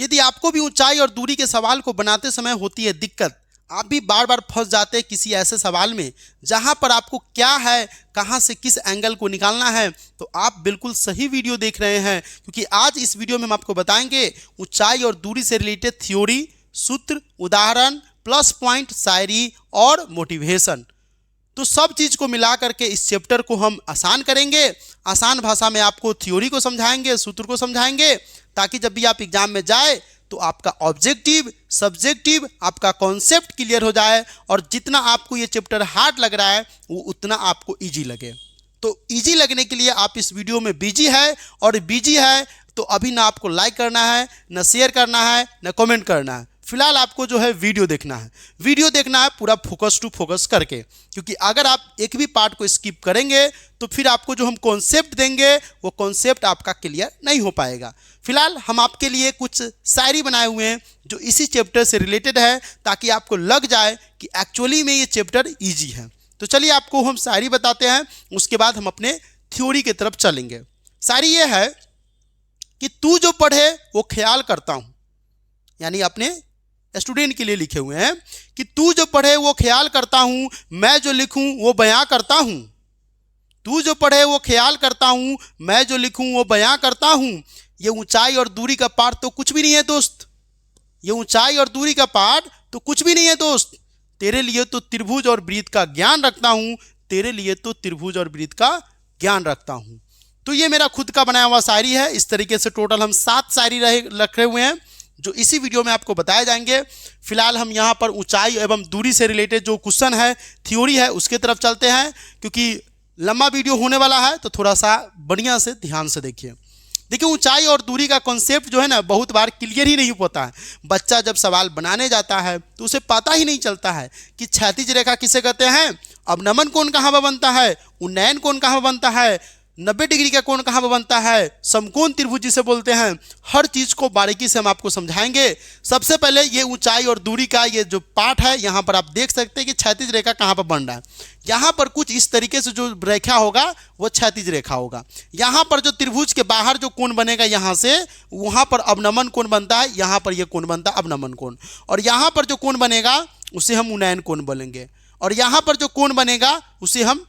यदि आपको भी ऊंचाई और दूरी के सवाल को बनाते समय होती है दिक्कत, आप भी बार बार फंस जाते हैं किसी ऐसे सवाल में जहां पर आपको क्या है, कहां से किस एंगल को निकालना है, तो आप बिल्कुल सही वीडियो देख रहे हैं, क्योंकि आज इस वीडियो में हम आपको बताएंगे ऊंचाई और दूरी से रिलेटेड थ्योरी, सूत्र, उदाहरण, प्लस पॉइंट, शायरी और मोटिवेशन। तो सब चीज़ को मिला करके इस चैप्टर को हम आसान करेंगे, आसान भाषा में आपको थ्योरी को समझाएंगे, सूत्र को समझाएंगे, ताकि जब भी आप एग्जाम में जाए तो आपका ऑब्जेक्टिव, सब्जेक्टिव, आपका कॉन्सेप्ट क्लियर हो जाए और जितना आपको ये चैप्टर हार्ड लग रहा है वो उतना आपको इजी लगे। तो इजी लगने के लिए आप इस वीडियो में बिजी है, और बिजी है तो अभी ना आपको लाइक करना है, ना शेयर करना है, ना कमेंट करना है। फिलहाल आपको जो है वीडियो देखना है, वीडियो देखना है पूरा फोकस टू फोकस करके, क्योंकि अगर आप एक भी पार्ट को स्किप करेंगे तो फिर आपको जो हम कॉन्सेप्ट देंगे वो कॉन्सेप्ट आपका क्लियर नहीं हो पाएगा। फिलहाल हम आपके लिए कुछ शायरी बनाए हुए हैं जो इसी चैप्टर से रिलेटेड है, ताकि आपको लग जाए कि एक्चुअली में ये चैप्टर ईजी है। तो चलिए आपको हम शायरी बताते हैं, उसके बाद हम अपने थ्योरी की तरफ चलेंगे। शायरी ये है कि तू जो पढ़े वो ख्याल करता हूँ, यानी अपने स्टूडेंट के लिए लिखे हुए हैं कि तू जो पढ़े वो ख्याल करता हूँ, मैं जो लिखूं वो बयां करता हूँ। तू जो पढ़े वो ख्याल करता हूँ, मैं जो लिखूं वो बयां करता हूँ। ये ऊंचाई और दूरी का पाठ तो कुछ भी नहीं है दोस्त, ये ऊंचाई और दूरी का पाठ तो कुछ भी नहीं है दोस्त। तेरे लिए तो त्रिभुज और वृत्त का ज्ञान रखता हूँ, तेरे लिए तो त्रिभुज और वृत्त का ज्ञान रखता हूँ। तो ये मेरा खुद का बनाया हुआ शायरी है। इस तरीके से टोटल हम 7 शायरी रखे हुए हैं जो इसी वीडियो में आपको बताए जाएंगे। फिलहाल हम यहाँ पर ऊंचाई एवं दूरी से रिलेटेड जो क्वेश्चन है, थ्योरी है, उसके तरफ चलते हैं, क्योंकि लंबा वीडियो होने वाला है तो थोड़ा सा बढ़िया से ध्यान से देखिए। देखिए ऊंचाई और दूरी का कॉन्सेप्ट जो है ना बहुत बार क्लियर ही नहीं होता है। बच्चा जब सवाल बनाने जाता है तो उसे पता ही नहीं चलता है कि क्षैतिज रेखा किसे कहते हैं, अवनमन कोण कहाँ पर बनता है, उन्नयन कोण कहाँ पर बनता है, 90 डिग्री का कोण कहाँ पर बनता है, समकोण त्रिभुज जिसे बोलते हैं। हर चीज़ को बारीकी से हम आपको समझाएंगे। सबसे पहले ये ऊंचाई और दूरी का ये जो पार्ट है, यहाँ पर आप देख सकते हैं कि क्षैतिज रेखा कहाँ पर बन रहा है। यहाँ पर कुछ इस तरीके से जो रेखा होगा वो क्षैतिज रेखा होगा। यहाँ पर जो त्रिभुज के बाहर जो कोण बनेगा, यहाँ से वहाँ पर अवनमन कोण बनता है, यहाँ पर यह कोण बनता है अवनमन कोण, और यहाँ पर जो कोण बनेगा उसे हम उन्नयन कोण बोलेंगे, और यहाँ पर जो कोण बनेगा उसे हम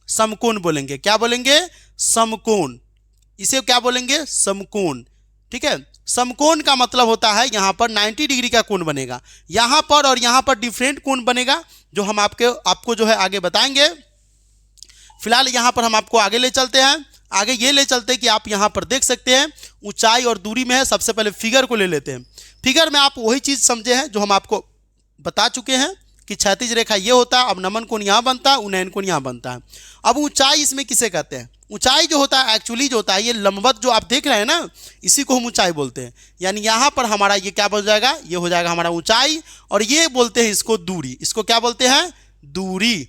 समकोण बोलेंगे। क्या बोलेंगे? समकोण। इसे क्या बोलेंगे? समकोण। ठीक है, समकोण का मतलब होता है यहाँ पर 90 डिग्री का कोण बनेगा, यहाँ पर और यहाँ पर डिफरेंट कोण बनेगा, जो हम आपको जो है आगे बताएंगे। फिलहाल यहाँ पर हम आपको आगे ले चलते हैं। आगे ये ले चलते हैं कि आप यहाँ पर देख सकते हैं ऊंचाई और दूरी में है। सबसे पहले फिगर को ले लेते हैं। फिगर में आप वही चीज़ समझे हैं जो हम आपको बता चुके हैं कि क्षैतिज रेखा ये होता है, अब नमन कोण यहाँ बनता है, उन्नयन कोण यहाँ बनता है। अब ऊंचाई इसमें किसे कहते हैं? ऊंचाई जो होता है एक्चुअली जो होता है ये लंबवत जो आप देख रहे हैं ना, इसी को हम ऊंचाई बोलते हैं। यानी यहाँ पर हमारा ये क्या बन जाएगा, ये हो जाएगा हमारा ऊंचाई, और ये बोलते हैं इसको दूरी। इसको क्या बोलते हैं? दूरी।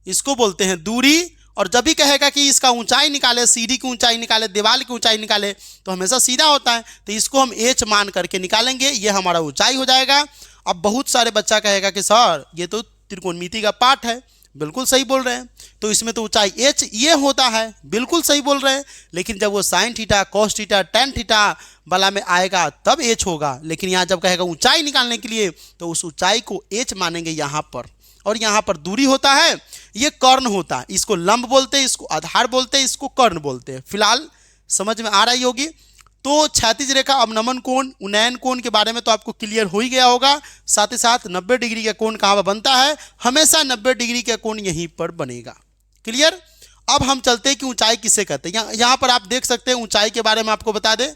इसको बोलते हैं दूरी। और जब भी कहेगा कि इसका ऊंचाई निकाले, सीढ़ी की ऊंचाई निकाले, दीवार की ऊंचाई निकाले, तो हमेशा सीधा होता है, तो इसको हम एच मान करके निकालेंगे, ये हमारा ऊंचाई हो जाएगा। अब बहुत सारे बच्चा कहेगा कि सर ये तो त्रिकोणमिति का पाठ है। बिल्कुल सही बोल रहे हैं, तो इसमें तो ऊंचाई एच ये होता है, बिल्कुल सही बोल रहे हैं। लेकिन जब वो sine theta, cos theta, tan theta वाला में आएगा तब एच होगा। लेकिन यहाँ जब कहेगा ऊंचाई निकालने के लिए तो उस ऊंचाई को एच मानेंगे यहाँ पर। और यहाँ पर दूरी होता है, ये कर्ण होता है। इसको लंब बोलते हैं, इसको आधार बोलते हैं, इसको कर्ण बोलते हैं। फिलहाल समझ में आ रही होगी। तो क्षैतिज रेखा, अवनमन कोण, उन्नयन कोण के बारे में तो आपको क्लियर हो ही गया होगा। साथ ही साथ 90 डिग्री का कोण कहाँ पर बनता है, हमेशा 90 डिग्री का कोण यहीं पर बनेगा। क्लियर। अब हम चलते हैं कि ऊंचाई किसे कहते हैं। यहाँ पर आप देख सकते हैं ऊंचाई के बारे में आपको बता दें।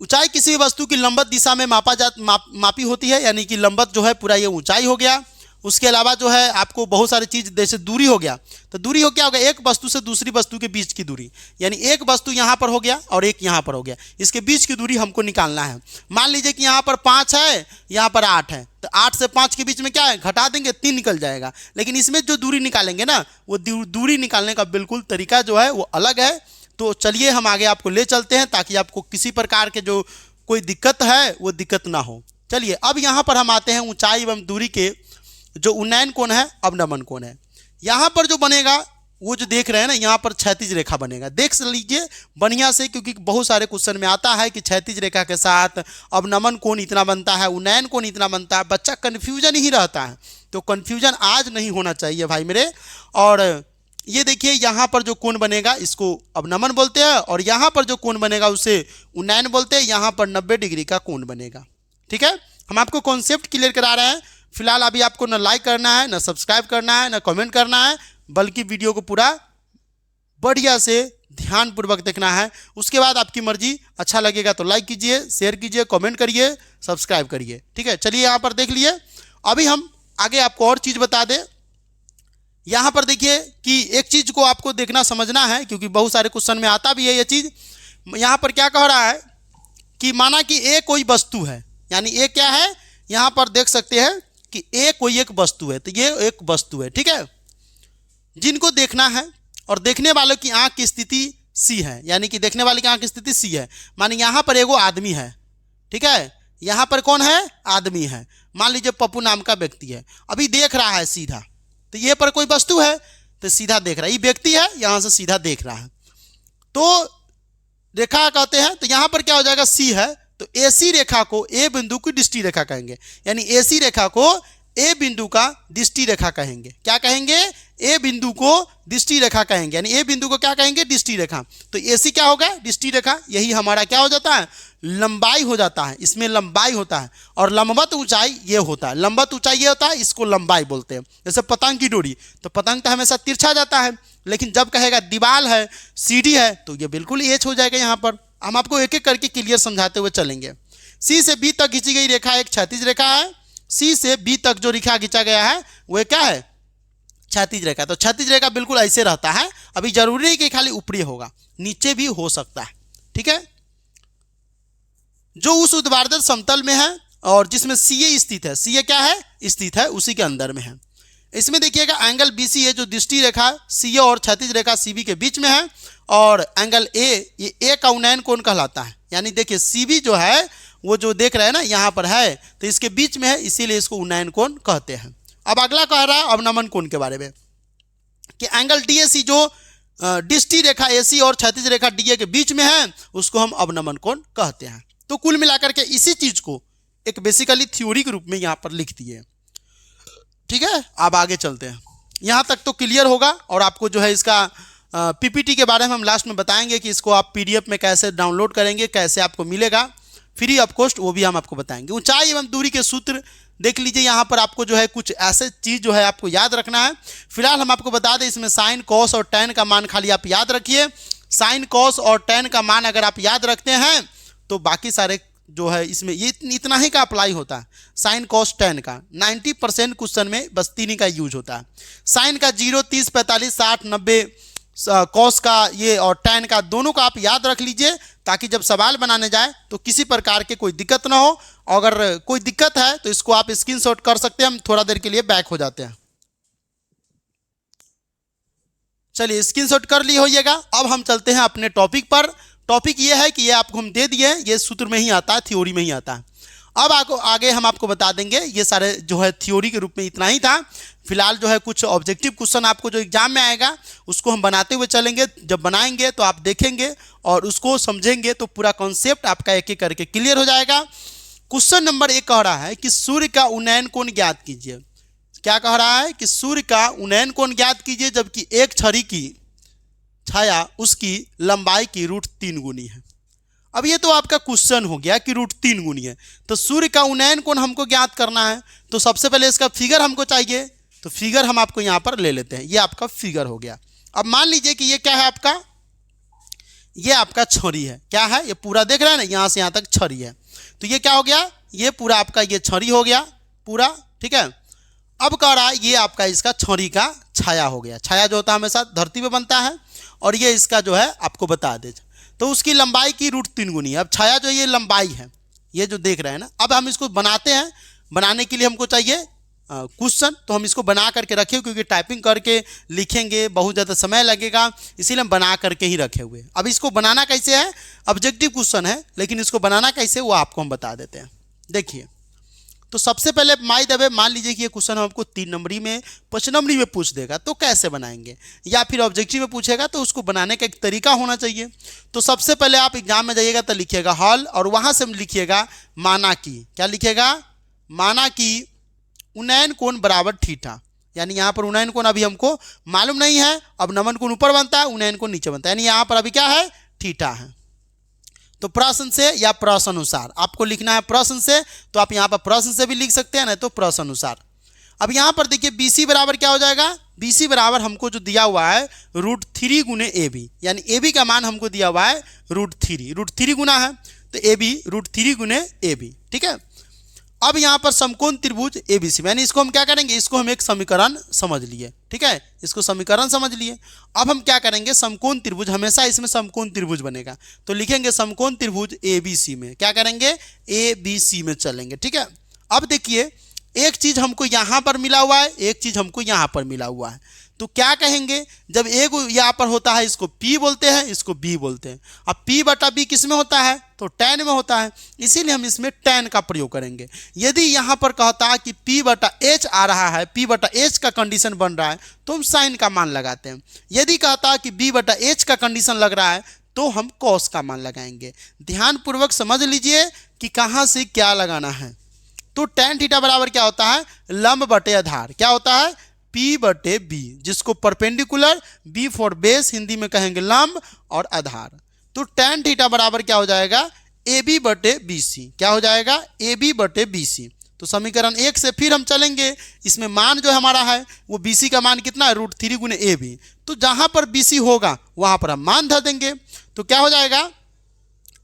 ऊंचाई किसी भी वस्तु की लंबवत दिशा में मापी होती है, यानी कि लंबवत जो है पूरा ये ऊंचाई हो गया। उसके अलावा जो है आपको बहुत सारी चीज़, जैसे दूरी हो गया, तो दूरी हो क्या होगा, एक वस्तु से दूसरी वस्तु के बीच की दूरी। यानी एक वस्तु यहाँ पर हो गया और एक यहाँ पर हो गया, इसके बीच की दूरी हमको निकालना है। मान लीजिए कि यहाँ पर 5 है, यहाँ पर 8 है, तो 8 से 5 के बीच में क्या है, घटा देंगे 3 निकल जाएगा। लेकिन इसमें जो दूरी निकालेंगे ना, वो दूरी निकालने का बिल्कुल तरीका जो है वो अलग है। तो चलिए हम आगे आपको ले चलते हैं, ताकि आपको किसी प्रकार के जो कोई दिक्कत है वो दिक्कत ना हो। चलिए अब यहाँ पर हम आते हैं ऊंचाई एवं दूरी के जो उन्नयन कोण है, अवनमन कोण है। यहाँ पर जो बनेगा वो जो देख रहे हैं ना यहाँ पर क्षैतिज रेखा बनेगा, देख लीजिए बढ़िया से, क्योंकि बहुत सारे क्वेश्चन में आता है कि क्षैतिज रेखा के साथ अवनमन कोण इतना बनता है, उन्नयन कोण इतना बनता है, बच्चा कन्फ्यूजन ही रहता है। तो कन्फ्यूजन आज नहीं होना चाहिए भाई मेरे। और ये देखिए यहाँ पर जो कोण बनेगा इसको अवनमन बोलते हैं, और यहाँ पर जो कोण बनेगा उसे उन्नयन बोलते हैं। यहाँ पर 90 डिग्री का कोण बनेगा। ठीक है, हम आपको कॉन्सेप्ट क्लियर करा रहे हैं। फिलहाल अभी आपको न लाइक करना है, न सब्सक्राइब करना है, न कमेंट करना है, बल्कि वीडियो को पूरा बढ़िया से ध्यानपूर्वक देखना है। उसके बाद आपकी मर्जी, अच्छा लगेगा तो लाइक कीजिए, शेयर कीजिए, कमेंट करिए, सब्सक्राइब करिए। ठीक है, चलिए यहाँ पर देख लिए। अभी हम आगे आपको और चीज़ बता दें। यहाँ पर देखिए कि एक चीज़ को आपको देखना समझना है, क्योंकि बहुत सारे क्वेश्चन में आता भी है ये चीज़। यहाँ पर क्या कह रहा है कि माना कि ए कोई वस्तु है, यानी ए क्या है, यहाँ पर देख सकते हैं कि ए कोई एक वस्तु है, तो ये एक वस्तु है। ठीक है, जिनको देखना है और देखने वालों की आंख की स्थिति सी है, यानी कि देखने वाले की आंख की स्थिति सी है। माने यहाँ पर एगो आदमी है। ठीक है, यहाँ पर कौन है, आदमी है। मान लीजिए पप्पू नाम का व्यक्ति है, अभी देख रहा है सीधा, तो ये पर कोई वस्तु है तो सीधा देख रहा है, ये व्यक्ति है यहाँ से सीधा देख रहा है, तो रेखा कहते हैं। तो यहाँ पर क्या हो जाएगा, सी है, तो एसी रेखा को ए बिंदु की दृष्टि रेखा कहेंगे, यानी एसी रेखा को ए बिंदु का दृष्टि रेखा कहेंगे। क्या कहेंगे, ए बिंदु को दृष्टि रेखा कहेंगे, यानी ए बिंदु को क्या कहेंगे, दृष्टि रेखा। तो एसी क्या होगा, दृष्टि रेखा। यही हमारा क्या हो जाता है, लंबाई हो जाता है, इसमें लंबाई होता है। और लंबवत ऊंचाई ये होता है, लंबवत ऊंचाई ये होता है, इसको लंबाई बोलते हैं। जैसे पतंग की डोरी, तो पतंग तो हमेशा तिरछा जाता है, लेकिन जब कहेगा दीवार है, सीढ़ी है, तो ये बिल्कुल एच हो जाएगा। यहाँ पर हम आपको एक एक करके क्लियर समझाते हुए चलेंगे। सी से बी तक खींची गई रेखा एक क्षैतिज रेखा है। सी से बी तक जो रेखा खींचा गया है वो क्या है, क्षैतिज रेखा। तो क्षैतिज रेखा बिल्कुल ऐसे रहता है। अभी जरूरी नहीं कि खाली ऊपरी होगा, नीचे भी हो सकता है। ठीक है, जो उस ऊर्ध्वाधर समतल में है और जिसमें सीए स्थित है, सीए क्या है, स्थित है, उसी के अंदर में है। इसमें देखिएगा एंगल बीसी है, जो दृष्टि रेखा सीए और क्षैतिज रेखा सीबी के बीच में है, और एंगल ए, ये ए का उन्नयन कोण कहलाता है। यानी देखिए सीबी जो है वो जो देख रहे हैं ना यहाँ पर है, तो इसके बीच में है, इसीलिए इसको उन्नयन कोण कहते हैं। अब अगला कह रहा है अवनमन कोण के बारे में, कि एंगल डीएसी जो दृष्टि रेखा एसी और क्षैतिज रेखा डीए के बीच में है, उसको हम अवनमन कोण कहते हैं। तो कुल मिलाकर के इसी चीज को एक बेसिकली थ्योरी के रूप में यहाँ पर लिख दिए। ठीक है, अब आगे चलते हैं। यहाँ तक तो क्लियर होगा, और आपको जो है इसका पीपीटी के बारे में हम लास्ट में बताएंगे कि इसको आप पीडीएफ में कैसे डाउनलोड करेंगे, कैसे आपको मिलेगा फ्री ऑफ कॉस्ट, वो भी हम आपको बताएंगे। ऊंचाई एवं दूरी के सूत्र देख लीजिए। यहाँ पर आपको जो है कुछ ऐसे चीज़ जो है आपको याद रखना है। फिलहाल हम आपको बता दें, इसमें साइन कॉस और टैन का मान खाली आप याद रखिए। साइन कॉस और टैन का मान अगर आप याद रखते हैं तो बाकी सारे जो है इसमें ये इतना ही का अप्लाई होता है। साइन कॉस टैन का 90% क्वेश्चन में बस 3 ही का यूज होता है। साइन का 0, 30, 45, 60, 90, कॉस का ये और टैन का दोनों का आप याद रख लीजिए, ताकि जब सवाल बनाने जाए तो किसी प्रकार के कोई दिक्कत ना हो। अगर कोई दिक्कत है तो इसको आप स्क्रीनशॉट कर सकते हैं। हम थोड़ा देर के लिए बैक हो जाते हैं। चलिए स्क्रीनशॉट कर लिए होइएगा। अब हम चलते हैं अपने टॉपिक पर। टॉपिक ये है कि ये आपको हम दे दिए, ये सूत्र में ही आता है, थ्योरी में ही आता है। अब आगे हम आपको बता देंगे। ये सारे जो है थ्योरी के रूप में इतना ही था। फिलहाल जो है कुछ ऑब्जेक्टिव क्वेश्चन आपको जो एग्जाम में आएगा उसको हम बनाते हुए चलेंगे। जब बनाएंगे तो आप देखेंगे और उसको समझेंगे तो पूरा कॉन्सेप्ट आपका एक एक करके क्लियर हो जाएगा। क्वेश्चन नंबर 1 कह रहा है कि सूर्य का उन्नयन कोण ज्ञात कीजिए। क्या कह रहा है कि सूर्य का उन्नयन कोण ज्ञात कीजिए, जबकि एक छड़ी की छाया उसकी लंबाई की √3 गुनी है। अब ये तो आपका क्वेश्चन हो गया कि √3 गुनी है, तो सूर्य का उन्नयन कोण हमको ज्ञात करना है। तो सबसे पहले इसका फिगर हमको चाहिए, तो फिगर हम आपको यहाँ पर ले लेते हैं। ये आपका फिगर हो गया। अब मान लीजिए कि ये क्या है आपका, ये आपका छड़ी है। क्या है, ये पूरा देख रहे हैं ना, यहाँ से यहाँ तक छड़ी है। तो ये क्या हो गया, ये पूरा आपका ये छड़ी हो गया पूरा। ठीक है, अब कह रहा है ये आपका इसका छड़ी का छाया हो गया। छाया जो होता है हमेशा धरती पे बनता है, और ये इसका जो है आपको बता दे, तो उसकी लंबाई की √3 गुनी है। अब छाया जो ये लंबाई है, ये जो देख रहे हैं ना, अब हम इसको बनाते हैं। बनाने के लिए हमको चाहिए क्वेश्चन, तो हम इसको बना करके रखे, क्योंकि टाइपिंग करके लिखेंगे बहुत ज़्यादा समय लगेगा, इसीलिए हम बना करके ही रखे हुए। अब इसको बनाना कैसे है, ऑब्जेक्टिव क्वेश्चन है, लेकिन इसको बनाना कैसे वो आपको हम बता देते हैं। देखिए, तो सबसे पहले माई दबे मान लीजिए कि ये क्वेश्चन हमको 3 नंबरी में 5 नंबरी में पूछ देगा, तो कैसे बनाएंगे, या फिर ऑब्जेक्टिव में पूछेगा तो उसको बनाने का एक तरीका होना चाहिए। तो सबसे पहले आप एग्जाम में जाइएगा तो लिखिएगा हॉल, और वहाँ से लिखिएगा माना कि, क्या लिखिएगा, माना कि उन्नयन कोण बराबर थीटा, यानी यहाँ पर उन्नयन कोण अभी हमको मालूम नहीं है, अब नमन कोण ऊपर बनता है, उन्नयन कोण नीचे बनता है, यानी यहाँ पर अभी क्या है, थीटा है। तो प्रश्न से या प्रश्न अनुसार आपको लिखना है, प्रश्न से तो आप यहाँ पर प्रश्न से भी लिख सकते हैं, नहीं तो प्रश्न अनुसार। अब यहाँ पर देखिए BC बराबर क्या हो जाएगा, BC बराबर हमको जो दिया हुआ है √3 गुने AB, यानी AB का मान हमको दिया हुआ है √3 गुना है, तो AB √3 गुने AB, ठीक है। अब यहाँ पर समकोण त्रिभुज ABC, यानी इसको हम क्या करेंगे, इसको हम एक समीकरण समझ लिए, ठीक है, इसको समीकरण समझ लिए। अब हम क्या करेंगे, समकोण त्रिभुज, हमेशा इसमें समकोण त्रिभुज बनेगा, तो लिखेंगे समकोण त्रिभुज ABC में, क्या करेंगे, ABC में चलेंगे, ठीक है। अब देखिए एक चीज हमको यहाँ पर मिला हुआ है, एक चीज हमको यहाँ पर मिला हुआ है, तो क्या कहेंगे, जब एक यहाँ पर होता है इसको P बोलते हैं, इसको B बोलते हैं। अब P बटा B किस में होता है, तो tan में होता है, इसीलिए हम इसमें tan का प्रयोग करेंगे। यदि यहाँ पर कहता है कि P बटा H आ रहा है, P बटा H का कंडीशन बन रहा है, तो हम साइन का मान लगाते हैं। यदि कहता है कि B बटा H का कंडीशन लग रहा है, तो हम cos का मान लगाएंगे। ध्यानपूर्वक समझ लीजिए कि कहाँ से क्या लगाना है। तो tan थीटा बराबर क्या होता है, लंब बटे आधार, क्या होता है, P बटे B, जिसको perpendicular, B for base, Hindi में कहेंगे लंब, और आधार। तो tan थीटा बराबर क्या हो जाएगा, AB बटे BC, क्या हो जाएगा, AB बटे BC। तो समीकरण 1 से फिर हम चलेंगे, इसमें मान जो हमारा है वो BC का मान कितना है, √3 गुने AB, तो जहां पर BC होगा वहां पर हम मान धर देंगे। तो क्या हो जाएगा,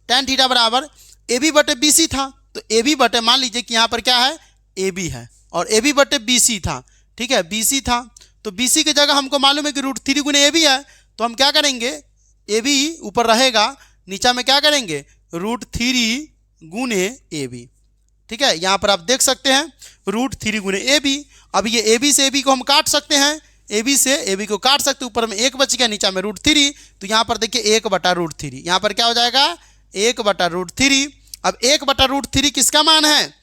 tan थीटा बराबर AB बटे BC था, तो AB बटे, मान लीजिए कि यहाँ पर क्या है, AB है, और AB बटे BC था, ठीक है, BC था, तो BC की जगह हमको मालूम है कि √3 गुने AB है, तो हम क्या करेंगे, AB ऊपर रहेगा, नीचा में क्या करेंगे, √3 गुने AB, ठीक है। यहाँ पर आप देख सकते हैं √3 गुने AB। अब ये AB से AB को हम काट सकते हैं, AB से AB को काट सकते, ऊपर में 1 बच गया, नीचा में √3, तो यहाँ पर देखिए 1 बटा √3, यहाँ पर क्या हो जाएगा, 1 बटा √3। अब 1 बटा √3 किसका मान है,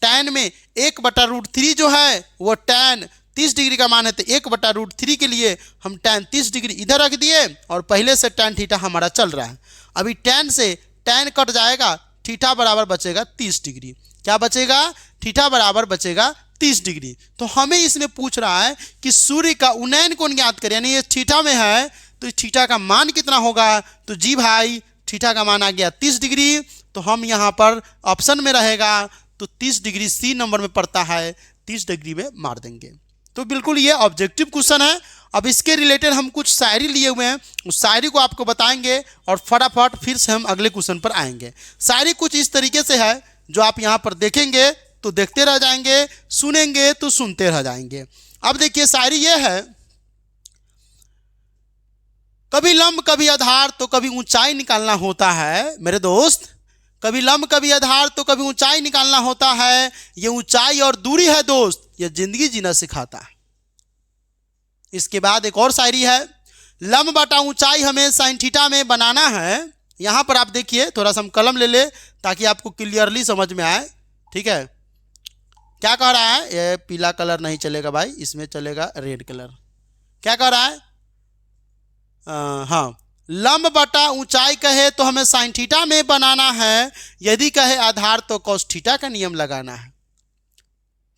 tan में 1 बटा √3 जो है वो tan 30 डिग्री का मान है, तो 1 बटा √3 के लिए हम tan 30 डिग्री इधर रख दिए, और पहले से tan थीटा हमारा चल रहा है। अभी tan से tan कट जाएगा, थीटा बराबर बचेगा 30 डिग्री, क्या बचेगा, थीटा बराबर बचेगा 30 डिग्री। तो हमें इसमें पूछ रहा है कि सूर्य का उन्नयन कोण ज्ञात करें, यानी ये थीटा में है, तो थीटा का मान कितना होगा, तो जी भाई थीटा का मान आ गया 30 डिग्री, तो हम यहाँ पर ऑप्शन में रहेगा, तो 30 डिग्री C नंबर में पड़ता है, 30 डिग्री में मार देंगे। तो बिल्कुल ये ऑब्जेक्टिव क्वेश्चन है। अब इसके रिलेटेड हम कुछ शायरी लिए हुए हैं, उस शायरी को आपको बताएंगे, और फटाफट फिर से हम अगले क्वेश्चन पर आएंगे। शायरी कुछ इस तरीके से है, जो आप यहाँ पर देखेंगे तो देखते रह जाएंगे, सुनेंगे तो सुनते रह जाएंगे। अब देखिए शायरी ये है, कभी लंब कभी आधार तो कभी ऊंचाई निकालना होता है मेरे दोस्त, कभी लंब कभी आधार तो कभी ऊंचाई निकालना होता है, ये ऊंचाई और दूरी है दोस्त, ये जिंदगी जीना सिखाता है। इसके बाद एक और शायरी है, लंब बटा ऊंचाई हमें साइन थीटा में बनाना है। यहां पर आप देखिए, थोड़ा सा हम कलम ले ले ताकि आपको क्लियरली समझ में आए, ठीक है। क्या कह रहा है, ये पीला कलर नहीं चलेगा भाई, इसमें चलेगा रेड कलर। क्या कह रहा है, हाँ, लंब बटा ऊंचाई कहे तो हमें साइन थीटा में बनाना है, यदि कहे आधार तो कॉस थीटा का नियम लगाना है,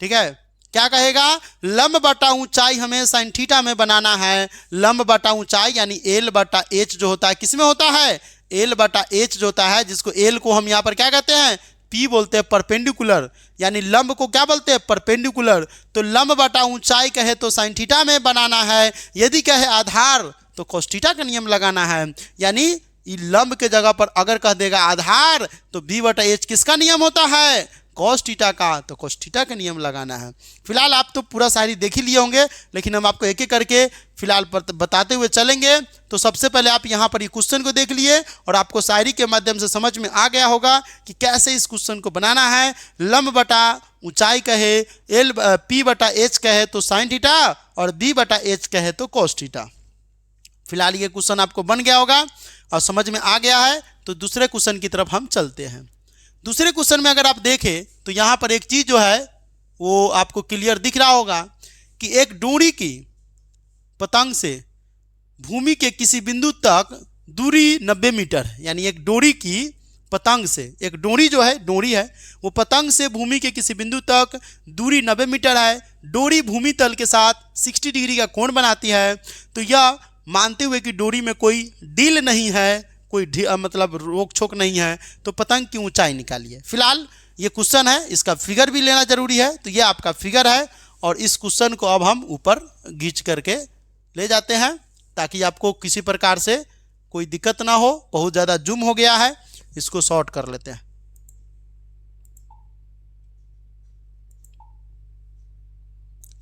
ठीक है। क्या कहेगा, लंब बटा ऊंचाई हमें साइन थीटा में बनाना है। लंब बटा ऊंचाई यानी L बटा H जो होता है, किसमें होता है, L बटा H जो होता है, जिसको L को हम यहाँ पर क्या कहते हैं, P बोलते हैं, परपेंडिकुलर, यानी लंब को क्या बोलते हैं, परपेंडिकुलर। तो लंब बटा ऊंचाई कहे तो साइन थीटा में बनाना है, यदि कहे आधार तो कॉस थीटा का नियम लगाना है। यानी लंब के जगह पर अगर कह देगा आधार, तो B बटा H किसका नियम होता है, कॉस थीटा का, तो कॉस थीटा का नियम लगाना है। फिलहाल आप तो पूरा शायरी देख ही लिए होंगे, लेकिन हम आपको एक एक करके फिलहाल बताते हुए चलेंगे। तो सबसे पहले आप यहाँ पर ये क्वेश्चन को देख लिए, और आपको शायरी के माध्यम से समझ में आ गया होगा कि कैसे इस क्वेश्चन को बनाना है। लंब बटा ऊंचाई कहे, P बटा H कहे तो साइन थीटा, और B बटा H कहे तो कॉस थीटा। फिलहाल ये क्वेश्चन आपको बन गया होगा और समझ में आ गया है। तो दूसरे क्वेश्चन की तरफ हम चलते हैं। दूसरे क्वेश्चन में अगर आप देखें तो यहाँ पर एक चीज़ जो है वो आपको क्लियर दिख रहा होगा कि एक डोरी की पतंग से भूमि के किसी बिंदु तक दूरी 90 मीटर है। यानी एक डोरी की पतंग से, एक डोरी जो है, डोरी है, वो पतंग से भूमि के किसी बिंदु तक दूरी 90 मीटर है। डोरी भूमि तल के साथ 60 डिग्री का कोण बनाती है। तो यह मानते हुए कि डोरी में कोई डील नहीं है, कोई मतलब रोक छोक नहीं है, तो पतंग की ऊंचाई निकालिए। फिलहाल ये क्वेश्चन है, इसका फिगर भी लेना जरूरी है। तो ये आपका फिगर है और इस क्वेश्चन को अब हम ऊपर खींच करके ले जाते हैं ताकि आपको किसी प्रकार से कोई दिक्कत ना हो। बहुत ज़्यादा जूम हो गया है, इसको शॉर्ट कर लेते हैं।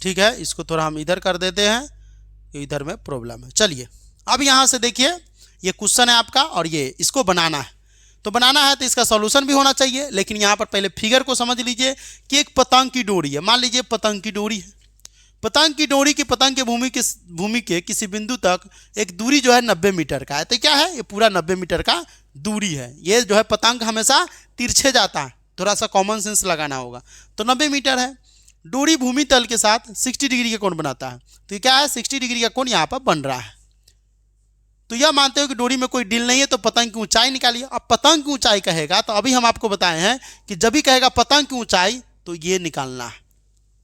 ठीक है, इसको थोड़ा हम इधर कर देते हैं, इधर में प्रॉब्लम है। चलिए अब यहाँ से देखिए, ये क्वेश्चन है आपका और ये इसको बनाना है। तो बनाना है तो इसका सॉल्यूशन भी होना चाहिए, लेकिन यहाँ पर पहले फिगर को समझ लीजिए कि एक पतंग की डोरी है। मान लीजिए पतंग की डोरी है, पतंग की डोरी की पतंग के भूमि के किसी बिंदु तक एक दूरी जो है 90 मीटर का है। तो क्या है, ये पूरा 90 मीटर का दूरी है। ये जो है पतंग हमेशा तिरछे जाता है, थोड़ा सा कॉमन सेंस लगाना होगा। तो 90 मीटर है। डोरी भूमि तल के साथ 60 डिग्री का कोण बनाता है। तो ये क्या है, 60 डिग्री का कोण यहाँ पर बन रहा है। तो यह मानते हो कि डोरी में कोई डील नहीं है, तो पतंग की ऊंचाई निकालिए। अब पतंग की ऊंचाई कहेगा तो अभी हम आपको बताए हैं कि जब भी कहेगा पतंग की ऊंचाई तो ये निकालना है।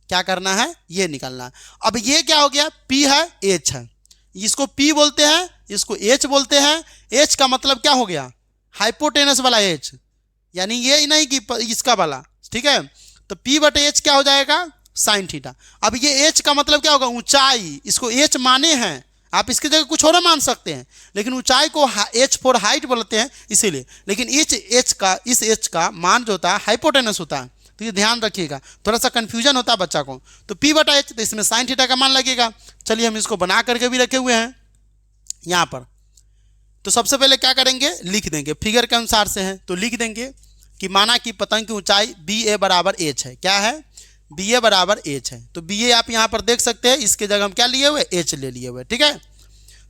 क्या करना है, ये निकालना है। अब ये क्या हो गया, P है, H है। इसको P बोलते हैं, इसको H बोलते हैं। H का मतलब क्या हो गया, हाइपोटेनस वाला H, यानी ये नहीं कि इसका वाला। ठीक है, तो P/H क्या हो जाएगा, साइन थीटा। अब ये H का मतलब क्या होगा, ऊंचाई। इसको H माने हैं, आप इसकी जगह कुछ और मान सकते हैं, लेकिन ऊंचाई को H फॉर हाइट बोलते हैं इसीलिए। लेकिन इस H का मान जो होता है हाइपोटेनस होता है। तो ये ध्यान रखिएगा, थोड़ा सा कंफ्यूजन होता है बच्चा को। तो P/H, तो इसमें साइन थीटा का मान लगेगा। चलिए हम इसको बना करके भी रखे हुए हैं यहाँ पर। तो सबसे पहले क्या करेंगे, लिख देंगे, फिगर के अनुसार से है तो लिख देंगे कि माना कि पतंग की ऊंचाई BA बराबर H है। क्या है, BA बराबर H है। तो BA आप यहाँ पर देख सकते हैं, इसके जगह हम क्या लिए हुए, H ले लिए हुए। ठीक है,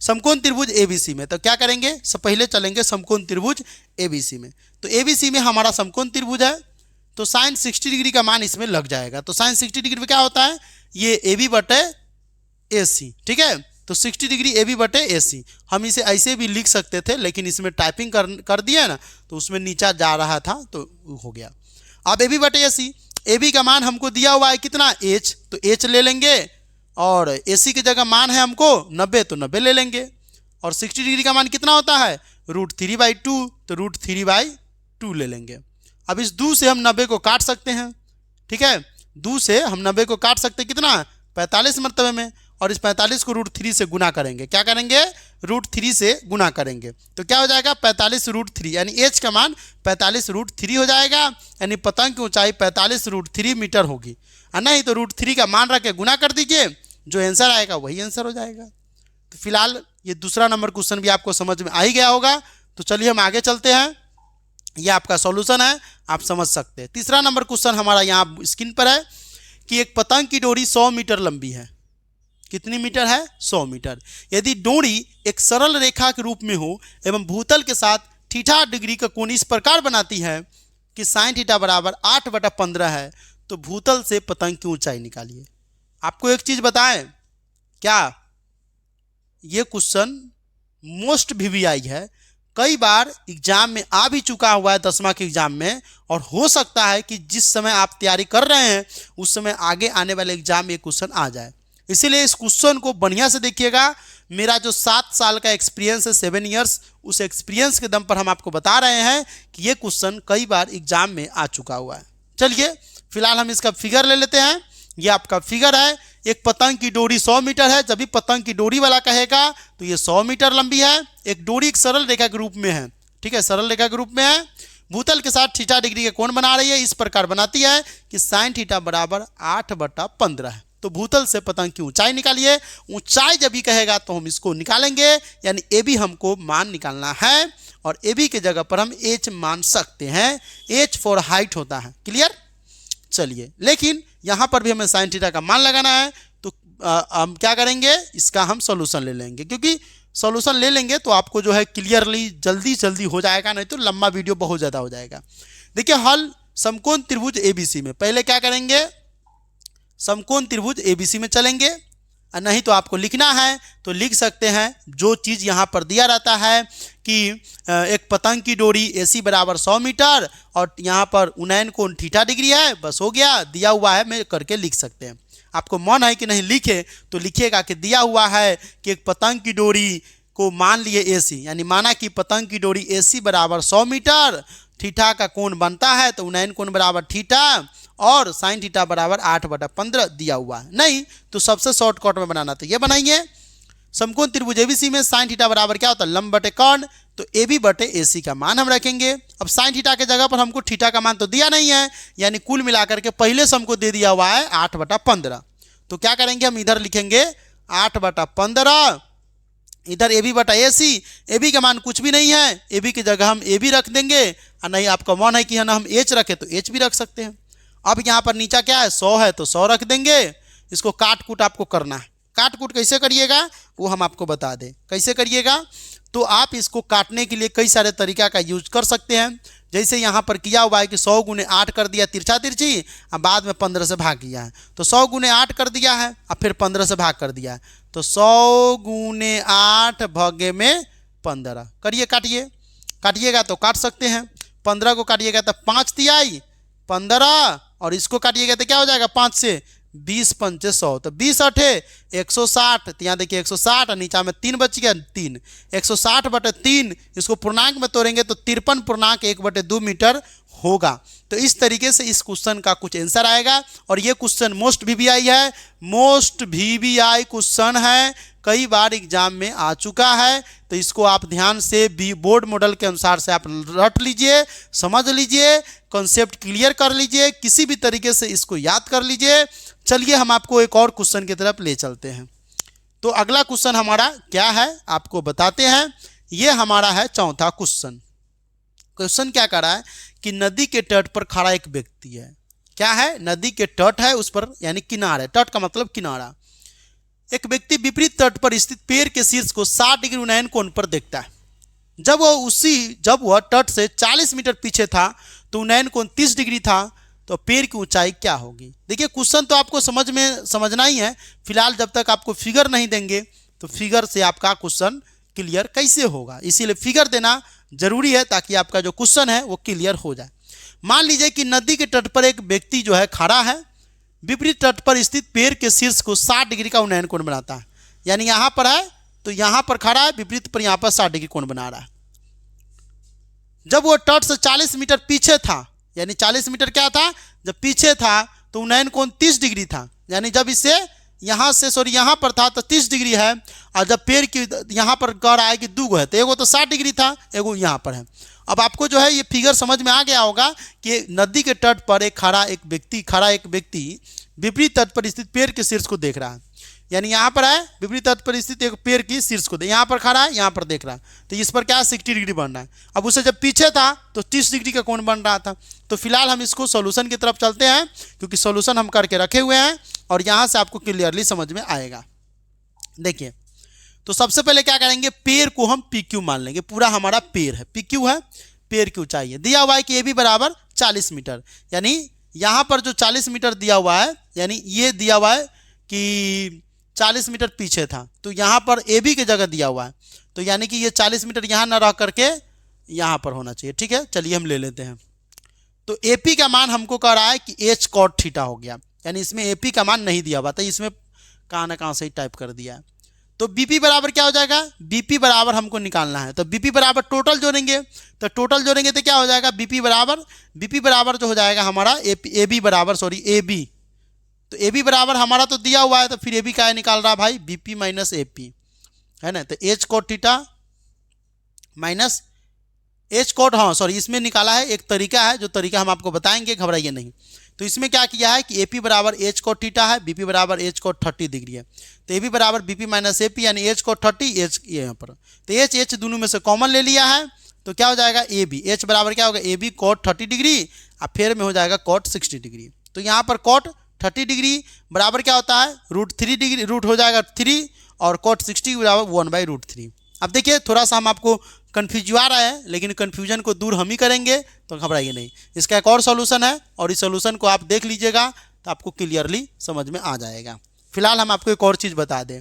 समकोण त्रिभुज ABC में, तो क्या करेंगे, सब पहले चलेंगे समकोण त्रिभुज ABC में। तो ABC में हमारा समकोण त्रिभुज है, तो साइन 60 डिग्री का मान इसमें लग जाएगा। तो साइन 60 डिग्री में क्या होता है, ये AB/AC। ठीक है, तो 60 डिग्री AB/AC हम इसे ऐसे भी लिख सकते थे, लेकिन इसमें टाइपिंग कर दिया ना, तो उसमें नीचा जा रहा था तो हो गया। अब AB/AC, AB का मान हमको दिया हुआ है कितना, H, तो H ले लेंगे और AC की जगह मान है हमको 90, तो 90 ले लेंगे। और 60 डिग्री का मान कितना होता है, √3/2, तो √3/2 ले लेंगे। अब इस 2 से हम 90 को काट सकते हैं। ठीक है, 2 से हम 90 को काट सकते हैं कितना, 45 मरतबे में। और इस 45 को √3 से गुना करेंगे। क्या करेंगे, √3 से गुना करेंगे। तो क्या हो जाएगा, 45√3, यानी H का मान 45√3 हो जाएगा। यानी पतंग की ऊंचाई 45√3 मीटर होगी। नहीं तो √3 का मान रख के गुना कर दीजिए, जो आंसर आएगा वही आंसर हो जाएगा। तो फिलहाल ये दूसरा नंबर क्वेश्चन भी आपको समझ में आ ही गया होगा। तो चलिए हम आगे चलते हैं, ये आपका सॉल्यूशन है, आप समझ सकते हैं। तीसरा नंबर क्वेश्चन हमारा यहाँ स्क्रीन पर है कि एक पतंग की डोरी 100 मीटर लंबी है। कितनी मीटर है, 100 मीटर। यदि डोरी एक सरल रेखा के रूप में हो एवं भूतल के साथ थीटा डिग्री का कोण इस प्रकार बनाती है कि साइन थीटा बराबर 8/15 है, तो भूतल से पतंग की ऊंचाई निकालिए। आपको एक चीज बताएं, क्या ये क्वेश्चन मोस्ट VVI है, कई बार एग्जाम में आ भी चुका हुआ है 10वां के एग्जाम में, और हो सकता है कि जिस समय आप तैयारी कर रहे हैं उस समय आगे आने वाले एग्जाम में ये क्वेश्चन आ जाए। इसीलिए इस क्वेश्चन को बढ़िया से देखिएगा। मेरा जो 7 साल का एक्सपीरियंस है, 7 इयर्स, उस एक्सपीरियंस के दम पर हम आपको बता रहे हैं कि ये क्वेश्चन कई बार एग्जाम में आ चुका हुआ है। चलिए फिलहाल हम इसका फिगर ले लेते हैं। ये आपका फिगर है, एक पतंग की डोरी 100 मीटर है। जब भी पतंग की डोरी वाला कहेगा तो ये 100 मीटर लंबी है। एक डोरी एक सरल रेखा के रूप में है। ठीक है, सरल रेखा के रूप में है, भूतल के साथ थीटा डिग्री के कोण बना रही है। इस प्रकार बनाती है कि साइन थीटा बराबर 8/15 है। तो भूतल से पतंग की ऊंचाई निकालिए। ऊंचाई जब भी कहेगा तो हम इसको निकालेंगे, यानी AB हमको मान निकालना है, और AB की जगह पर हम H मान सकते हैं। H फॉर हाइट होता है। क्लियर, चलिए, लेकिन यहाँ पर भी हमें साइन थीटा का मान लगाना है। तो हम क्या करेंगे, इसका हम सॉल्यूशन ले लेंगे, क्योंकि सॉल्यूशन ले लेंगे तो आपको जो है क्लियरली जल्दी हो जाएगा, नहीं तो लंबा वीडियो बहुत ज़्यादा हो जाएगा। देखिए, हल समकोण त्रिभुज ABC में पहले क्या करेंगे, समकोण त्रिभुज एबीसी में चलेंगे। और नहीं तो आपको लिखना है तो लिख सकते हैं, जो चीज़ यहाँ पर दिया रहता है कि एक पतंग की डोरी AC बराबर 100 मीटर और यहाँ पर उन्नयन कोण थीटा डिग्री है, बस हो गया, दिया हुआ है, मैं करके लिख सकते हैं। आपको मन है कि नहीं लिखे तो लिखिएगा कि दिया हुआ है कि एक पतंग की डोरी को मान लिए AC, यानी माना कि पतंग की डोरी AC बराबर 100 मीटर, थीटा का कोण बनता है तो उन्नयन कोण बराबर थीटा और साइन थीटा बराबर 8/15 दिया हुआ है। नहीं तो सबसे शॉर्टकट में बनाना तो ये बनाइए, समकोण त्रिभुज एबीसी में साइन थीटा बराबर क्या होता है, लंब बटे कर्ण, तो AB बटे AC का मान हम रखेंगे। अब साइन थीटा के जगह पर हमको थीटा का मान तो दिया नहीं है, यानी कुल मिलाकर के पहले से हमको दे दिया हुआ है 8/15। तो क्या करेंगे, हम इधर लिखेंगे 8/15, इधर AB बटा AC, AB का मान कुछ भी नहीं है, AB की जगह हम AB रख देंगे, और नहीं आपका मन है कि है ना हम H रखें तो H भी रख सकते हैं। अब यहाँ पर नीचा क्या है, 100 है तो 100 रख देंगे। इसको काट कूट आपको करना है, काट कूट कैसे करिएगा वो हम आपको बता दें। कैसे करिएगा, तो आप इसको काटने के लिए कई सारे तरीका का यूज कर सकते हैं। जैसे यहाँ पर किया हुआ है कि 100 गुने 8 कर दिया तिरछा तिरछी, और बाद में 15 से भाग किया है, तो 100 गुने 8 कर दिया है और फिर 15 से भाग कर दिया है, तो 100 गुने 8 भागे में 15 करिए, काटिए, काटिएगा तो काट सकते हैं। 15 को काटिएगा तो 5 तिहाई 15, और इसको काटिएगा तो क्या हो जाएगा 5 से 20 पंचे 100, तो 20 अठे 160, तो यहाँ देखिए 160 और नीचा में 3 बच गया 3, 160/3, इसको पूर्णांक में तोड़ेंगे तो 53.1/2 मीटर होगा। तो इस तरीके से इस क्वेश्चन का कुछ आंसर आएगा। और ये क्वेश्चन मोस्ट VBI है, मोस्ट VBI क्वेश्चन है, कई बार एग्जाम में आ चुका है। तो इसको आप ध्यान से बोर्ड मॉडल के अनुसार से आप रट लीजिए, समझ लीजिए, कॉन्सेप्ट क्लियर कर लीजिए, किसी भी तरीके से इसको याद कर लीजिए। चलिए हम आपको एक और क्वेश्चन की तरफ ले चलते हैं। तो अगला क्वेश्चन हमारा क्या है आपको बताते हैं। ये हमारा है चौथा क्वेश्चन। क्वेश्चन क्या कर रहा है कि नदी के तट पर खड़ा एक व्यक्ति है। क्या है, नदी के तट है, उस पर यानी किनारे, तट का मतलब किनारा। एक व्यक्ति विपरीत तट पर स्थित पेड़ के शीर्ष को 60 डिग्री उन्नयन कोण पर देखता है। जब वह तट से 40 मीटर पीछे था तो उन्नयन कोण 30 डिग्री था, तो पेड़ की ऊंचाई क्या होगी। देखिए क्वेश्चन तो आपको समझना ही है, फिलहाल जब तक आपको फिगर नहीं देंगे तो फिगर से आपका क्वेश्चन क्लियर कैसे होगा, इसीलिए फिगर देना जरूरी है ताकि आपका जो क्वेश्चन है वो क्लियर हो जाए। मान लीजिए कि नदी के तट पर एक व्यक्ति जो है खड़ा है, विपरीत तट पर स्थित पेड़ के शीर्ष को 60 डिग्री का उन्नयन कोण बनाता है। यानी यहाँ पर है तो यहाँ पर खड़ा है, विपरीत पर यहाँ पर 60 डिग्री कोण बना रहा है। जब वो तट से 40 मीटर पीछे था, यानी 40 मीटर क्या था, जब पीछे था तो उन्नयन कोण 30 डिग्री था। यानी जब इसे यहाँ से यहाँ पर था तो 30 डिग्री है, और जब पेड़ की यहाँ पर कह रहा है कि 2 है, तो एगो तो 60 डिग्री था, एगो यहाँ पर है। अब आपको जो है ये फिगर समझ में आ गया होगा कि नदी के तट पर एक व्यक्ति विपरीत तट पर स्थित पेड़ के शीर्ष को देख रहा है। यानी यहाँ पर है, विपरीत तट पर स्थित एक पेड़ की शीर्ष को यहाँ पर खड़ा है, यहाँ पर देख रहा है, तो इस पर क्या है 60 डिग्री बन रहा है। अब उसे जब पीछे था तो 30 डिग्री का कोण बन रहा था। तो फिलहाल हम इसको सॉल्यूशन की तरफ चलते हैं, क्योंकि सॉल्यूशन हम करके रखे हुए हैं और यहाँ से आपको क्लियरली समझ में आएगा। देखिए तो सबसे पहले क्या करेंगे, पेड़ को हम PQ मान लेंगे। पूरा हमारा पेड़ है, PQ है, पेड़ की ऊंचाई है। दिया हुआ है कि AB बराबर 40 मीटर, यानी यहाँ पर जो 40 मीटर दिया हुआ है, यानी ये दिया हुआ है कि 40 मीटर पीछे था, तो यहाँ पर AB की जगह दिया हुआ है, तो यानी कि ये 40 मीटर यहाँ ना रह करके यहाँ पर होना चाहिए। ठीक है, चलिए हम ले लेते हैं। तो AP का मान हमको कह रहा है कि H cot थीटा हो गया, यानी इसमें AP का मान नहीं दिया हुआ था, इसमें कहाँ ना कहाँ से ही टाइप कर दिया है। तो BP बराबर क्या हो जाएगा, BP बराबर हमको निकालना है, तो BP बराबर टोटल जोड़ेंगे, तो टोटल जोड़ेंगे तो क्या हो जाएगा, BP बराबर जो हो जाएगा हमारा AB बराबर AB, तो AB बराबर हमारा तो दिया हुआ है, तो फिर AB क्या निकाल रहा भाई, BP माइनस AP है ना। तो H cot theta minus H cot, हाँ सॉरी, इसमें निकाला है, एक तरीका है, जो तरीका हम आपको बताएंगे, घबराइए नहीं। तो इसमें क्या किया है कि AP बराबर H cot थीटा है, BP बराबर H cot 30 डिग्री है, तो AB बराबर BP माइनस AP, यानी H cot 30, H यहाँ पर, तो H दोनों में से कॉमन ले लिया है, तो क्या हो जाएगा AB, H बराबर क्या होगा AB cot 30 डिग्री, और फिर में हो जाएगा cot 60 डिग्री। तो यहाँ पर cot 30 डिग्री बराबर क्या होता है, √3 डिग्री, रूट हो जाएगा 3, और cot 60 बराबर 1/√3। अब देखिए थोड़ा सा हम आपको कन्फ्यूज आ रहा है, लेकिन कन्फ्यूजन को दूर हम ही करेंगे, तो घबराइए नहीं। इसका एक और सॉल्यूशन है, और इस सॉल्यूशन को आप देख लीजिएगा, तो आपको क्लियरली समझ में आ जाएगा। फिलहाल हम आपको एक और चीज़ बता दें,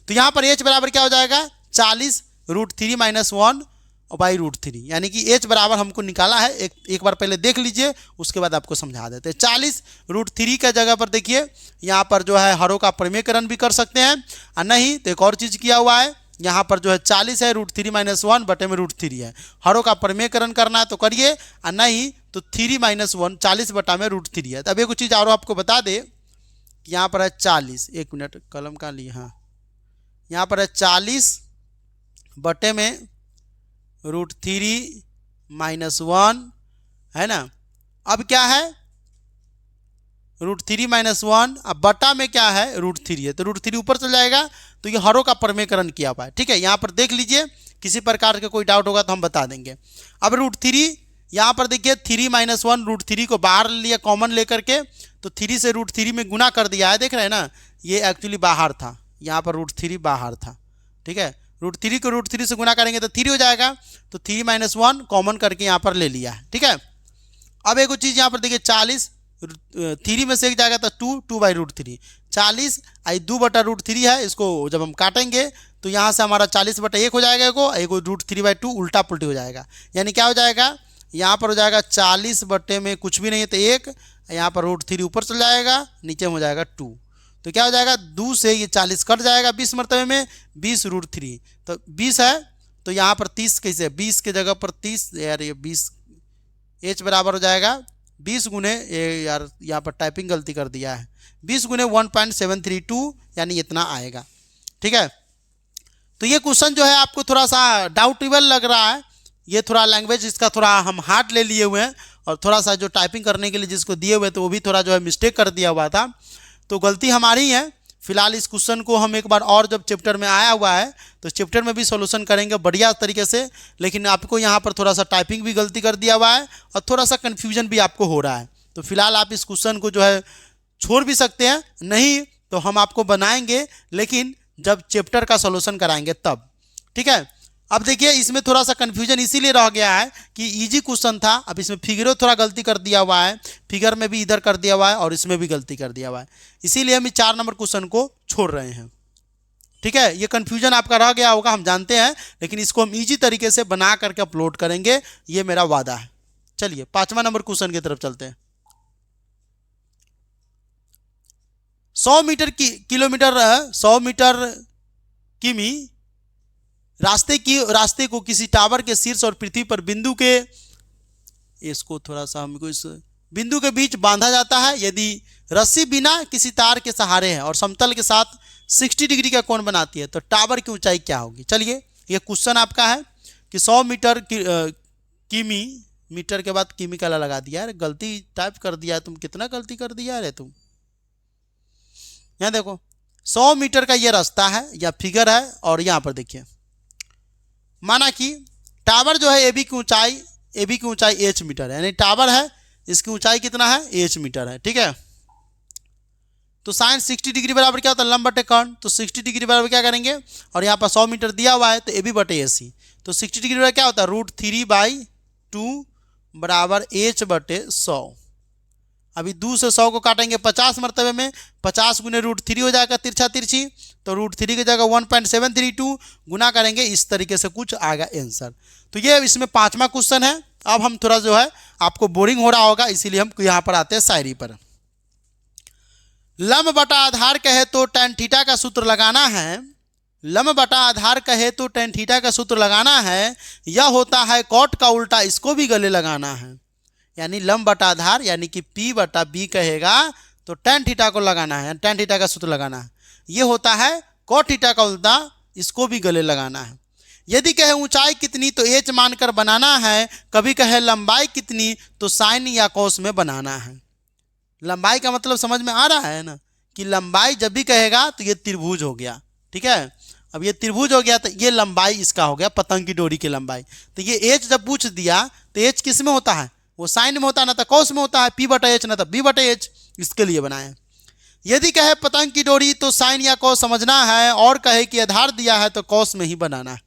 तो यहाँ पर एच बराबर क्या हो जाएगा 40√3 - 1 बाई √3, यानी कि एच बराबर हमको निकाला है। एक बार पहले देख लीजिए, उसके बाद आपको समझा देते हैं। 40√3 का जगह पर देखिए यहाँ पर जो है हरों का प्रमेयकरण भी कर सकते हैं, और नहीं तो एक और चीज़ किया हुआ है, यहाँ पर जो है 40 है √3 - 1 बटे में √3 है। हरों का प्रमेयकरण करना है तो करिए, और नहीं तो 3 - 1 40 बटा में √3 है। तो अब एक चीज़ और आपको बता दे कि यहाँ पर है 40, एक मिनट कलम का लिए, हाँ यहाँ पर है 40 बटे में √3 - 1 है ना। अब क्या है √3 - 1, अब बटा में क्या है √3 है, तो √3 ऊपर चल जाएगा। तो ये हरों का प्रमेयकरण किया हुआ है, ठीक है। यहाँ पर देख लीजिए, किसी प्रकार का कोई डाउट होगा तो हम बता देंगे। अब √3 यहाँ पर देखिए 3 - 1 √3 को बाहर लिया कॉमन लेकर के, तो 3 से √3 में गुना कर दिया है, देख रहे हैं ना, ये एक्चुअली बाहर था, यहाँ पर √3 बाहर था, ठीक है। √3 को √3 से गुना करेंगे तो 3 हो जाएगा, तो 3 - 1 कॉमन करके यहाँ पर ले लिया है, ठीक है। अब एक चीज़ यहाँ पर देखिए 40 3 में से एक जाएगा तो 2 बाई √3, 40 2 बटा √3 है। इसको जब हम काटेंगे तो यहाँ से हमारा 40 बटा 1 हो जाएगा, एगो √3/2 उल्टा पुल्टी हो जाएगा, यानी क्या हो जाएगा यहाँ पर हो जाएगा 40 बटे में कुछ भी नहीं है तो 1, यहाँ पर √3 ऊपर चल जाएगा, नीचे में हो जाएगा 2, तो क्या हो जाएगा 2 से ये 40 कट जाएगा 20 मरतबे में 20 √3, तो 20 है, तो यहाँ पर 30 कैसे 20 के जगह पर 30, यार ये 20 एच बराबर हो जाएगा 20 गुने यार यहाँ पर टाइपिंग गलती कर दिया है, 20 गुने 1.732 यानी इतना आएगा, ठीक है। तो ये क्वेश्चन जो है आपको थोड़ा सा डाउटेबल लग रहा है, ये थोड़ा लैंग्वेज इसका थोड़ा हम हार्ड ले लिए हुए हैं, और थोड़ा सा जो टाइपिंग करने के लिए जिसको दिए हुए तो वो भी थोड़ा जो है मिस्टेक कर दिया हुआ था, तो गलती हमारी है। फिलहाल इस क्वेश्चन को हम एक बार और जब चैप्टर में आया हुआ है तो चैप्टर में भी सॉल्यूशन करेंगे बढ़िया तरीके से, लेकिन आपको यहाँ पर थोड़ा सा टाइपिंग भी गलती कर दिया हुआ है और थोड़ा सा कन्फ्यूजन भी आपको हो रहा है। तो फिलहाल आप इस क्वेश्चन को जो है छोड़ भी सकते हैं, नहीं तो हम आपको बनाएंगे, लेकिन जब चैप्टर का सॉल्यूशन कराएंगे तब, ठीक है। अब देखिए इसमें थोड़ा सा कन्फ्यूजन इसीलिए रह गया है कि इजी क्वेश्चन था, अब इसमें फिगरों थोड़ा गलती कर दिया हुआ है, फिगर में भी इधर कर दिया हुआ है और इसमें भी गलती कर दिया हुआ है, इसीलिए हम 4 नंबर क्वेश्चन को छोड़ रहे हैं, ठीक है। ये कन्फ्यूजन आपका रह गया होगा, हम जानते हैं, लेकिन इसको हम ईजी तरीके से बना करके अपलोड करेंगे, ये मेरा वादा है। चलिए 5वां नंबर क्वेश्चन की तरफ चलते हैं। 100 मीटर किलोमीटर 100 मीटर किमी रास्ते को किसी टावर के शीर्ष और पृथ्वी पर बिंदु के, इसको थोड़ा सा हमको इस बिंदु के बीच बांधा जाता है, यदि रस्सी बिना किसी तार के सहारे है और समतल के साथ 60 डिग्री का कोण बनाती है तो टावर की ऊंचाई क्या होगी। चलिए ये क्वेश्चन आपका है कि 100 मीटर किमी, मीटर के बाद किमी का लगा दिया है, गलती टाइप कर दिया है, तुम कितना गलती कर दिया है तुम। यहाँ देखो 100 मीटर का ये रास्ता है या फिगर है, और यहाँ पर देखिए माना कि टावर जो है ए बी की ऊंचाई h मीटर है, यानी टावर है इसकी ऊंचाई कितना है h मीटर है, ठीक है। तो साइन 60 डिग्री बराबर क्या होता है लंब बटे कर्ण, तो 60 डिग्री बराबर क्या करेंगे, और यहाँ पर 100 मीटर दिया हुआ है तो ए बी बटे AC, तो 60 डिग्री बराबर क्या होता है √3/2 बराबर h बटे 100। अभी 2 से 100 को काटेंगे 50 मरतबे में, 50 गुने √3 हो जाएगा तिरछा तिरछी, तो √3 की जगह 1.732 गुना करेंगे, इस तरीके से कुछ आएगा आंसर। तो ये इसमें 5वां क्वेश्चन है। अब हम थोड़ा जो है आपको बोरिंग हो रहा होगा, इसीलिए हम यहाँ पर आते हैं शायरी पर। लंब बटा आधार कहे तो tan थीटा का सूत्र लगाना है, लंब बटा आधार कहे तो tan थीटा का सूत्र लगाना है, यह होता है कॉट का उल्टा, इसको भी गले लगाना है। यानी लंब बटा आधार यानी कि P बटा B कहेगा तो tan थीटा को लगाना है, tan थीटा का सूत्र लगाना है, ये होता है cot थीटा का उल्टा, इसको भी गले लगाना है। यदि कहे ऊंचाई कितनी तो h मानकर बनाना है, कभी कहे लंबाई कितनी तो साइन या कोस में बनाना है। लंबाई का मतलब समझ में आ रहा है ना, कि लंबाई जब भी कहेगा तो ये त्रिभुज हो गया, ठीक है। अब ये त्रिभुज हो गया तो ये लंबाई इसका हो गया पतंग की डोरी की लंबाई, तो ये h जब पूछ दिया तो h किस में होता है, वो साइन में होता है, ना तो कॉस में होता है, P बटा H ना तो B बटा H, इसके लिए बनाए। यदि कहे पतंग की डोरी तो साइन या कॉस समझना है, और कहे कि आधार दिया है तो कॉस में ही बनाना है।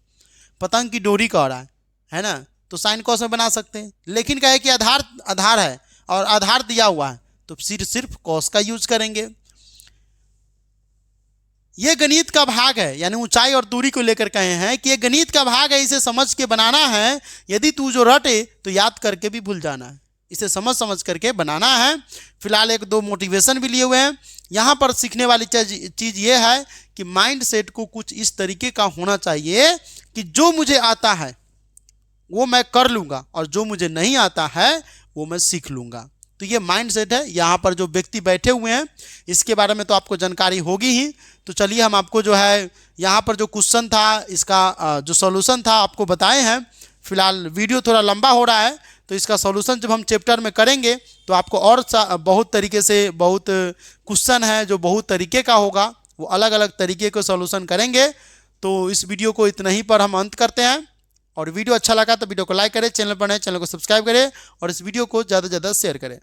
पतंग की डोरी कह रहा है ना, तो साइन कॉस में बना सकते हैं, लेकिन कहे कि आधार है और आधार दिया हुआ है तो सिर्फ कॉस का यूज करेंगे। ये गणित का भाग है, यानी ऊंचाई और दूरी को लेकर कहे हैं कि ये गणित का भाग है, इसे समझ के बनाना है। यदि तू जो रटे तो याद करके भी भूल जाना है, इसे समझ समझ करके बनाना है। फिलहाल एक दो मोटिवेशन भी लिए हुए हैं। यहाँ पर सीखने वाली चीज ये है कि माइंड सेट को कुछ इस तरीके का होना चाहिए कि जो मुझे आता है वो मैं कर लूंगा और जो मुझे नहीं आता है वो मैं सीख लूंगा। तो ये माइंड सेट है। यहाँ पर जो व्यक्ति बैठे हुए हैं इसके बारे में तो आपको जानकारी होगी ही। तो चलिए हम आपको जो है यहाँ पर जो क्वेश्चन था इसका जो सॉल्यूशन था आपको बताए हैं। फिलहाल वीडियो थोड़ा लंबा हो रहा है तो इसका सॉल्यूशन जब हम चैप्टर में करेंगे तो आपको और बहुत तरीके से बहुत क्वेश्चन है जो बहुत तरीके का होगा, वो अलग अलग तरीके के सॉल्यूशन करेंगे। तो इस वीडियो को इतना ही पर हम अंत करते हैं। और वीडियो अच्छा लगा तो वीडियो को लाइक करें, चैनल पर नए चैनल को सब्सक्राइब करें और इस वीडियो को ज़्यादा से ज़्यादा शेयर करें।